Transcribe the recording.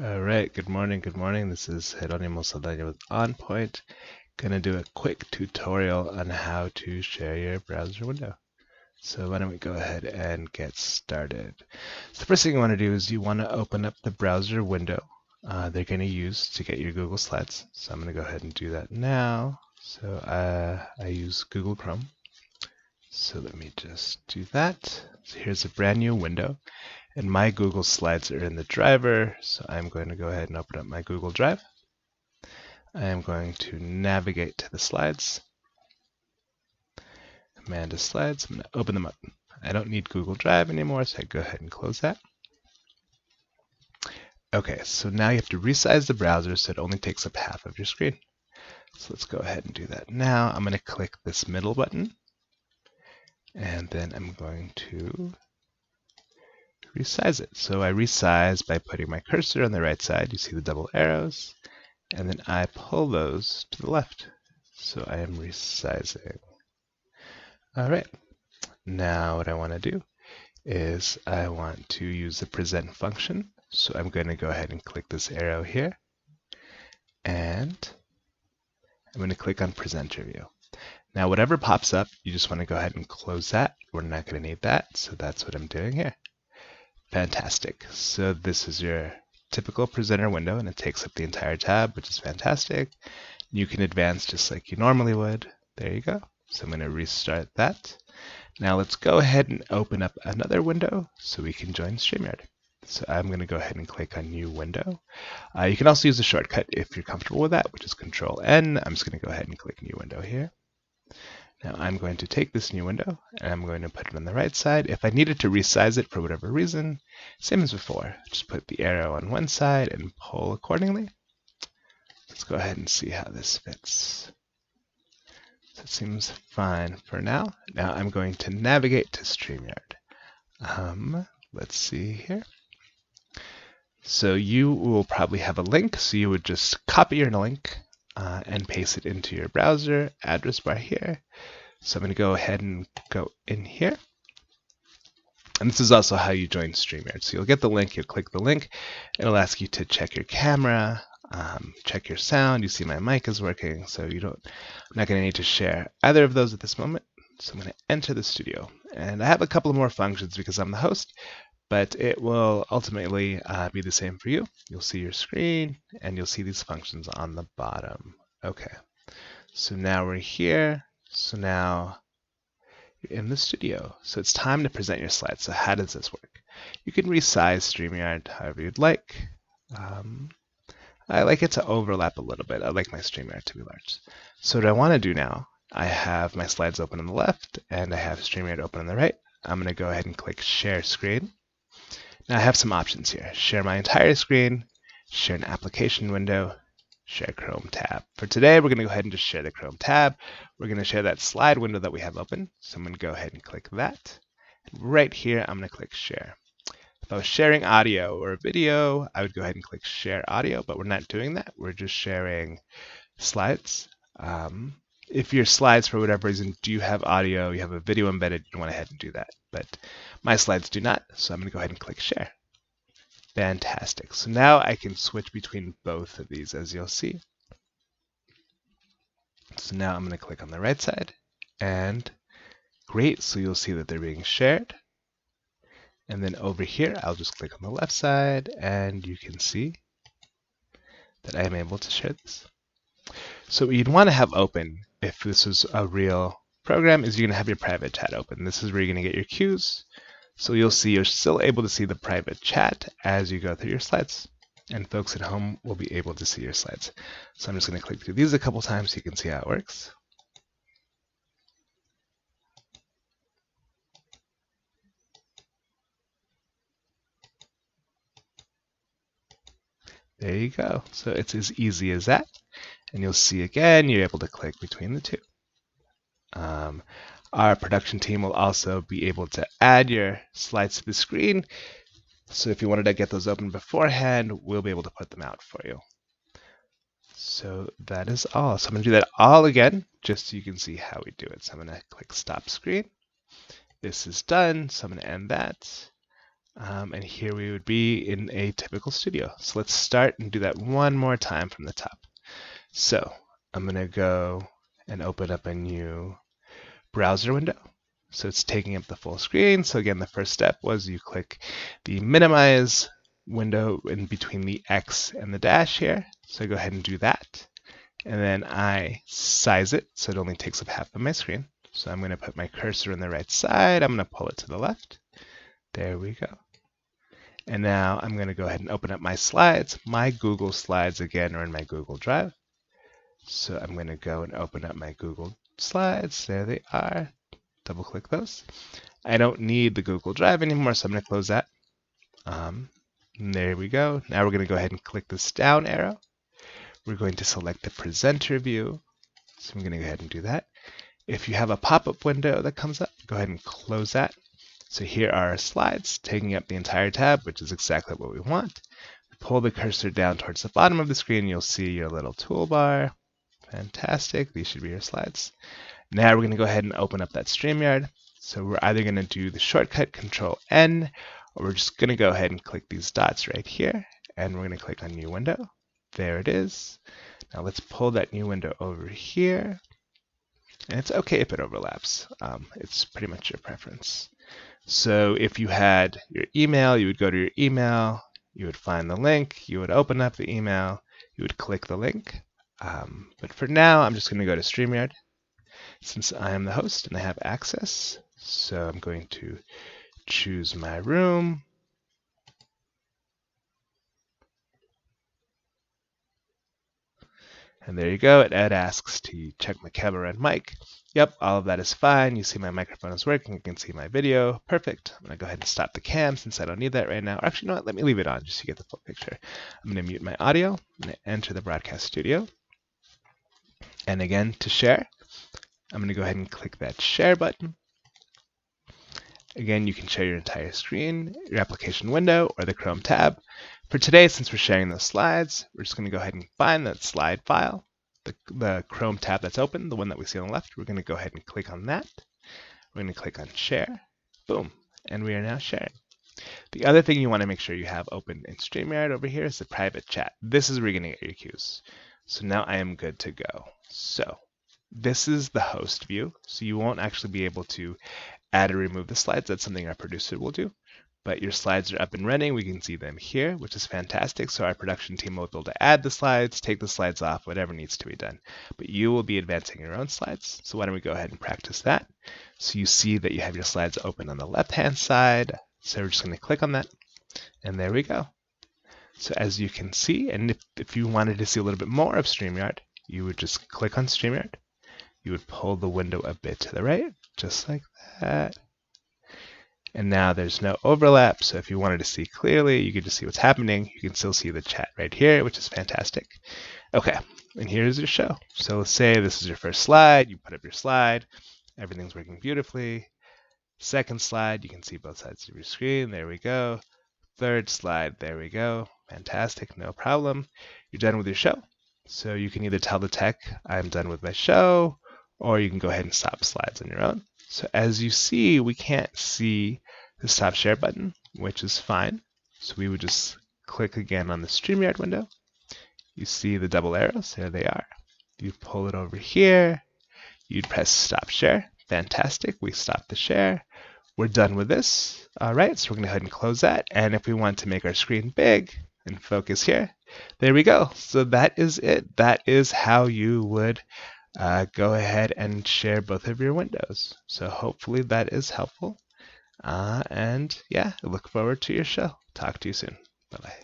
All right, good morning, good morning. This is jeronimosaldana with OnPoint. Gonna do a quick tutorial on how to share your browser window. So why don't we go ahead and get started. So the first thing you want to do is you want to open up the browser window they're going to use to get your Google Slides. So I'm going to go ahead and do that now. So I use Google Chrome. So let me just do that. So here's a brand new window. And my Google Slides are in the driver, so I'm going to go ahead and open up my Google Drive. I am going to navigate to the slides. Command to slides. I'm going to open them up. I don't need Google Drive anymore, so I go ahead and close that. Okay, so now you have to resize the browser so it only takes up half of your screen. So let's go ahead and do that now. I'm going to click this middle button, and then I'm going to resize it. So I resize by putting my cursor on the right side. You see the double arrows, and then I pull those to the left. So I am resizing. All right. Now what I want to do is I want to use the present function. So I'm going to go ahead and click this arrow here, and I'm going to click on presenter view. Now whatever pops up, you just want to go ahead and close that. We're not going to need that, so that's what I'm doing here. Fantastic. So this is your typical presenter window, and it takes up the entire tab, which is fantastic. You can advance just like you normally would. There you go. So I'm going to restart that. Now let's go ahead and open up another window so we can join StreamYard. So I'm going to go ahead and click on New Window. You can also use a shortcut if you're comfortable with that, which is Control N. I'm just going to go ahead and click New Window here. Now I'm going to take this new window and I'm going to put it on the right side. If I needed to resize it for whatever reason, same as before, just put the arrow on one side and pull accordingly. Let's go ahead and see how this fits. So it seems fine for now. Now I'm going to navigate to StreamYard. Let's see here. So you will probably have a link, so you would just copy your link and paste it into your browser address bar here. So I'm going to go ahead and go in here. And this is also how you join StreamYard. So you'll get the link, you'll click the link, it'll ask you to check your camera, check your sound. You see my mic is working, so I'm not going to need to share either of those at this moment. So I'm going to enter the studio. And I have a couple of more functions because I'm the host, but it will ultimately be the same for you. You'll see your screen, and you'll see these functions on the bottom. Okay, so now we're here. So now you're in the studio. So it's time to present your slides. So how does this work? You can resize StreamYard however you'd like. I like it to overlap a little bit. I like my StreamYard to be large. So what I want to do now, I have my slides open on the left, and I have StreamYard open on the right. I'm going to go ahead and click Share Screen. Now I have some options here. Share my entire screen, share an application window, share Chrome tab. For today, we're going to go ahead and just share the Chrome tab. We're going to share that slide window that we have open. So I'm going to go ahead and click that. Right here, I'm going to click Share. If I was sharing audio or video, I would go ahead and click Share Audio, but we're not doing that. We're just sharing slides. If your slides, for whatever reason, do have audio, you have a video embedded, you can go ahead and do that. But my slides do not, so I'm going to go ahead and click Share. Fantastic. So now I can switch between both of these, as you'll see. So now I'm going to click on the right side, and great, so you'll see that they're being shared. And then over here, I'll just click on the left side, and you can see that I am able to share this. So what you'd want to have open, if this was a real program, is you're going to have your private chat open. This is where you're going to get your cues. So you'll see you're still able to see the private chat as you go through your slides. And folks at home will be able to see your slides. So I'm just going to click through these a couple times so you can see how it works. There you go. So it's as easy as that. And you'll see again, you're able to click between the two. Our production team will also be able to add your slides to the screen. So if you wanted to get those open beforehand, we'll be able to put them out for you. So that is all. So I'm going to do that all again, just so you can see how we do it. So I'm going to click Stop Screen. This is done, so I'm going to end that. And here we would be in a typical studio. So let's start and do that one more time from the top. So I'm going to go and open up a new browser window. So it's taking up the full screen. So again, the first step was you click the minimize window in between the X and the dash here. So I go ahead and do that. And then I size it so it only takes up half of my screen. So I'm going to put my cursor on the right side. I'm going to pull it to the left. There we go. And now I'm going to go ahead and open up my slides. My Google Slides, again, are in my Google Drive. So I'm going to go and open up my Google Slides. There they are. Double click those. I don't need the Google Drive anymore, so I'm going to close that. There we go. Now we're going to go ahead and click this down arrow. We're going to select the presenter view. So I'm going to go ahead and do that. If you have a pop-up window that comes up, go ahead and close that. So here are our slides taking up the entire tab, which is exactly what we want. Pull the cursor down towards the bottom of the screen, you'll see your little toolbar. Fantastic. These should be your slides. Now we're going to go ahead and open up that StreamYard. So we're either going to do the shortcut Control-N, or we're just going to go ahead and click these dots right here, and we're going to click on New Window. There it is. Now let's pull that new window over here. And it's okay if it overlaps. It's pretty much your preference. So if you had your email, you would go to your email, you would find the link, you would open up the email, you would click the link. But for now, I'm just going to go to StreamYard since I am the host and I have access. So I'm going to choose my room. And there you go. It asks to check my camera and mic. Yep, all of that is fine. You see my microphone is working. You can see my video. Perfect. I'm going to go ahead and stop the cam since I don't need that right now. Or actually, you know what? Let me leave it on just so you get the full picture. I'm going to mute my audio. I'm going to enter the broadcast studio. And again, to share, I'm going to go ahead and click that share button. Again, you can share your entire screen, your application window, or the Chrome tab. For today, since we're sharing those slides, we're just going to go ahead and find that slide file, the Chrome tab that's open, the one that we see on the left. We're going to go ahead and click on that. We're going to click on share. Boom. And we are now sharing. The other thing you want to make sure you have open in StreamYard over here is the private chat. This is where you're going to get your cues. So now I am good to go. So this is the host view. So you won't actually be able to add or remove the slides. That's something our producer will do. But your slides are up and running. We can see them here, which is fantastic. So our production team will be able to add the slides, take the slides off, whatever needs to be done. But you will be advancing your own slides. So why don't we go ahead and practice that? So you see that you have your slides open on the left-hand side. So we're just going to click on that. And there we go. So as you can see, and if you wanted to see a little bit more of StreamYard, you would just click on StreamYard. You would pull the window a bit to the right, just like that. And now there's no overlap, so if you wanted to see clearly, you could just see what's happening. You can still see the chat right here, which is fantastic. Okay, and here's your show. So let's say this is your first slide. You put up your slide. Everything's working beautifully. Second slide, you can see both sides of your screen. There we go. Third slide, there we go. Fantastic, no problem. You're done with your show. So you can either tell the tech, I'm done with my show, or you can go ahead and stop slides on your own. So as you see, we can't see the stop share button, which is fine. So we would just click again on the StreamYard window. You see the double arrows, there they are. You pull it over here, you'd press stop share. Fantastic, we stop the share. We're done with this. All right, so we're gonna go ahead and close that. And if we want to make our screen big and focus here, there we go. So that is it. That is how you would go ahead and share both of your windows. So hopefully that is helpful. And yeah, I look forward to your show. Talk to you soon. Bye-bye.